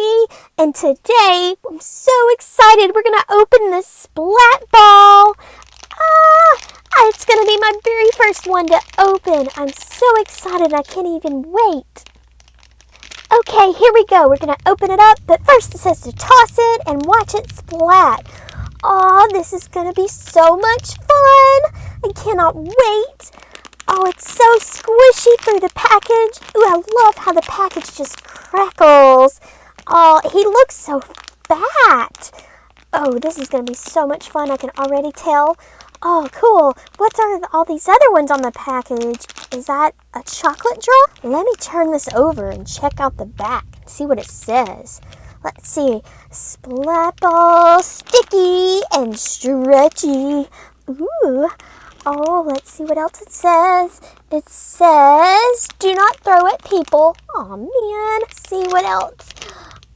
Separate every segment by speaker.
Speaker 1: Froggie, and today I'm so excited. We're gonna open this Splat Ball. It's gonna be my very first one to open. I'm so excited, I can't even wait. Okay, here we go. We're gonna open it up, but first it says to toss it and watch it splat. Oh, this is gonna be so much fun. I cannot wait. Oh, it's so squishy through the package. Ooh, I love how the package just crackles. Oh, he looks so fat. Oh, this is going to be so much fun. I can already tell. Oh, cool. What are all these other ones on the package? Is that a chocolate drop? Let me turn this over and check out the back and see what it says. Let's see. Splat Ball, sticky and stretchy. Ooh. Oh, let's see what else it says. It says, do not throw at people. Oh, man. Let's see what else.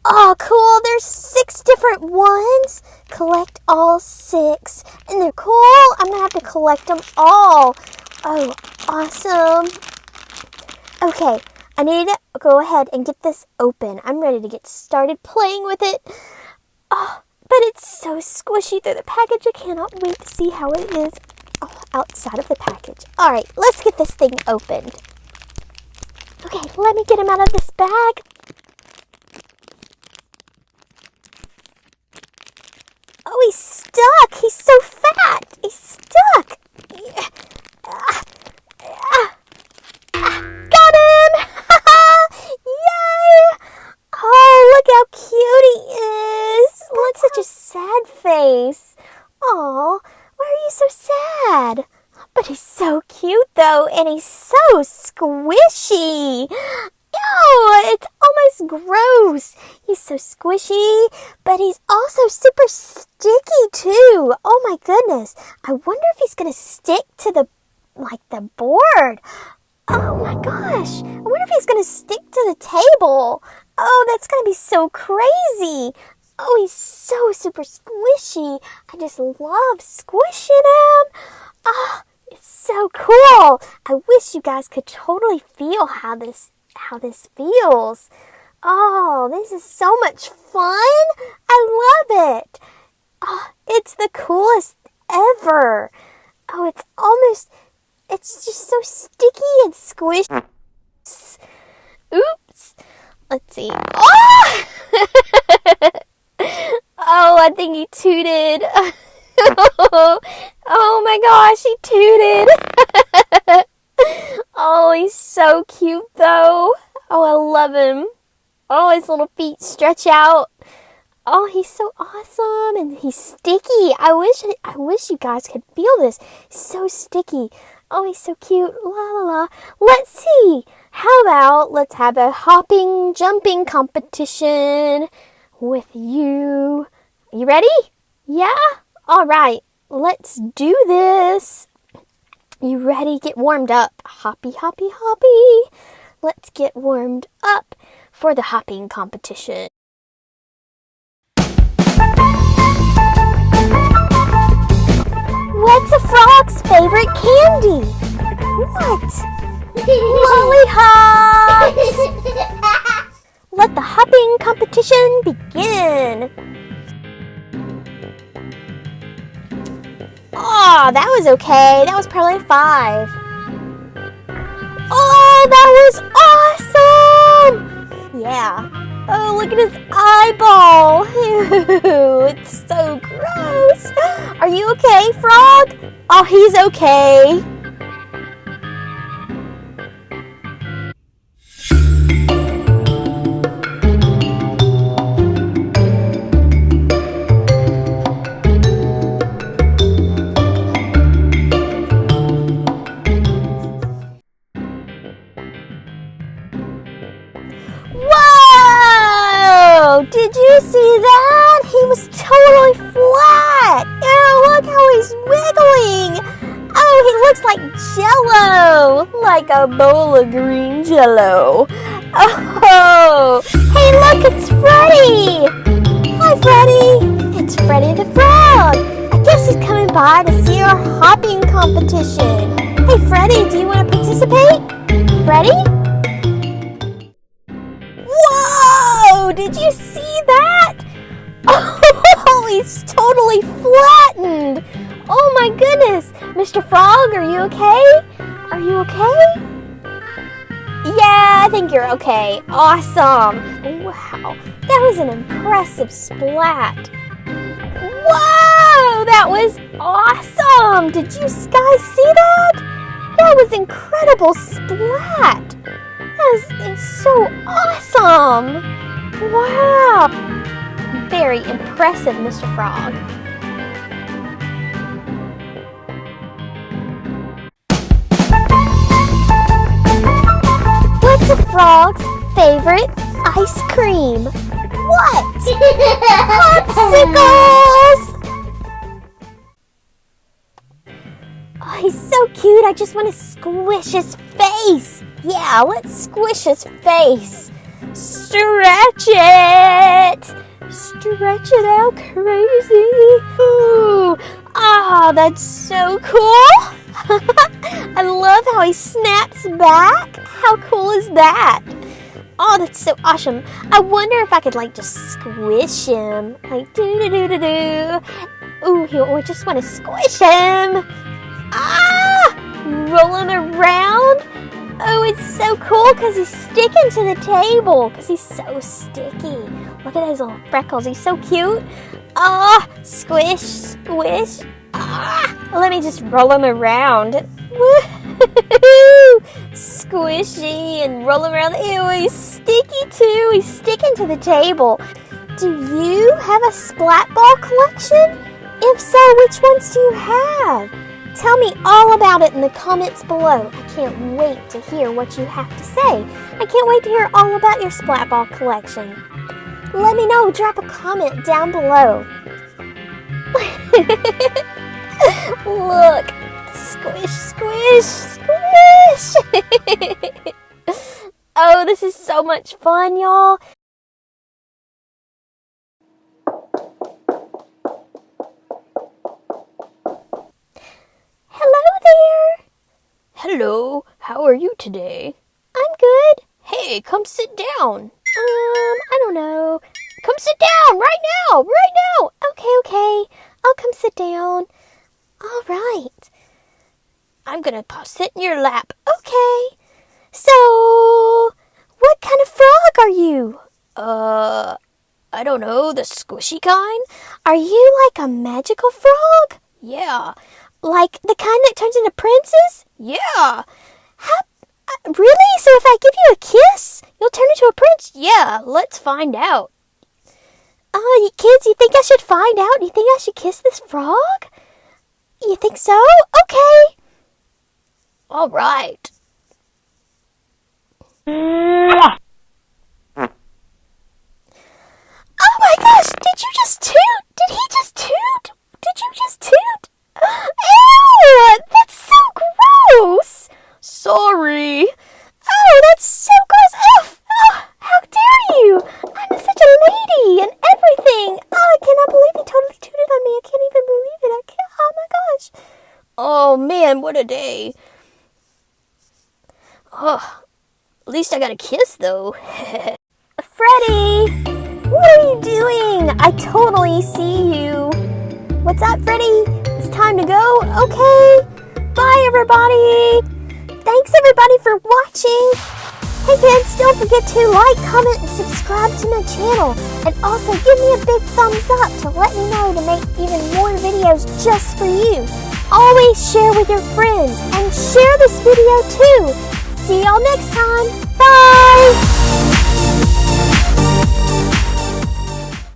Speaker 1: Oh, cool. There's 6 different ones. Collect all 6. And they're cool. I'm going to have to collect them all. Oh, awesome. Okay, I need to go ahead and get this open. I'm ready to get started playing with it. Oh, but it's so squishy through the package. I cannot wait to see how it is outside of the package. All right, let's get this thing opened. Okay, let me get him out of this bag. Oh, he's stuck. He's so fat. He's stuck. Got him. Yay. Oh, look how cute he is. Look, such a sad face. Oh, why are you so sad? But he's so cute, though, and he's so squishy. Ew, it's almost gross. He's so squishy, but he's also super sticky, too. Oh, my goodness. I wonder if he's going to stick to the board. Oh, my gosh. I wonder if he's going to stick to the table. Oh, that's going to be so crazy. Oh, he's so super squishy. I just love squishing him. Oh, it's so cool. I wish you guys could totally feel how this feels. Oh, this is so much fun. I love it. Oh, it's the coolest ever. Oh, it's just so sticky and squishy. Oops. Let's see. Oh! Oh, I think he tooted. Oh my gosh, he tooted. Oh, he's so cute though. Oh, I love him. Oh, his little feet stretch out. Oh, he's so awesome, and he's sticky. I wish you guys could feel this. He's so sticky. Oh, he's so cute. La la la. Let's see. How about let's have a jumping competition with you. You ready? Yeah? All right. Let's do this. You ready? Get warmed up. Hoppy, hoppy, hoppy. Let's get warmed up for the hopping competition. What's a frog's favorite candy? What? Lollipops! Let the hopping competition begin. Oh, that was okay. That was probably a 5. Oh, that was awesome! Yeah. Oh, look at his eyeball. Ew, it's so gross. Are you okay, Frog? Oh, he's okay. Did you see that? He was totally flat. Ew, look how he's wiggling. Oh, he looks like Jell-O. Like a bowl of green Jell-O. Oh, hey, look, it's Freddy. Hi, Freddy. It's Freddy the Frog. I guess he's coming by to see our hopping competition. Hey, Freddy, do you want to participate? Freddy? Whoa! Did you see totally flattened. Oh my goodness. Mr. Frog, are you okay? Are you okay? Yeah, I think you're okay. Awesome. Wow, that was an impressive splat. Whoa, that was awesome. Did you guys see that? That was incredible splat. That is so awesome. Wow. Very impressive, Mr. Frog. What's a frog's favorite ice cream? What? Popsicles! Oh, he's so cute. I just want to squish his face. Yeah, let's squish his face. Stretch it. Stretch it out crazy. Ooh. Ah, that's so cool. I love how he snaps back. How cool is that? Oh, that's so awesome. I wonder if I could just squish him. Like do-do-do-do-do. Ooh, I just want to squish him. Ah! Roll him around. Oh, it's so cool because he's sticking to the table because he's so sticky. Look at those little freckles. He's so cute. Ah, squish, squish. Ah, let me just roll him around. Woo-hoo! Squishy and roll him around. Ew, he's sticky too. He's sticking to the table. Do you have a Splat Ball collection? If so, which ones do you have? Tell me all about it in the comments below. I can't wait to hear what you have to say. I can't wait to hear all about your Splat Ball collection. Let me know. Drop a comment down below. Look. Squish, squish, squish. Oh, this is so much fun, y'all. Hello there. Hello, how are you today? I'm good. Hey, come sit down. I don't know. Come sit down right now. Okay. I'll come sit down. All right. I'm gonna sit in your lap. Okay. So, what kind of frog are you? I don't know, the squishy kind? Are you like a magical frog? Yeah. Like the kind that turns into princes? Yeah. Really? So if I give you a kiss, you'll turn into a prince? Yeah, let's find out. Kids, you think I should find out? You think I should kiss this frog? You think so? Okay. All right. Oh my gosh, did you just toot? Did he just toot? Did you just toot? Ew, that's so gross. Sorry. Oh, that's so gross. Oh, how dare you? I'm such a lady and everything. Oh, I cannot believe he totally tooted on me. I can't even believe it. Oh my gosh. Oh man, what a day. Oh, at least I got a kiss though. Freddie, what are you doing? I totally see you. What's up, Freddie? It's time to go? Okay. Bye, everybody. Thanks, everybody, for watching. Hey, kids, don't forget to like, comment, and subscribe to my channel. And also, give me a big thumbs up to let me know to make even more videos just for you. Always share with your friends and share this video, too. See y'all next time. Bye!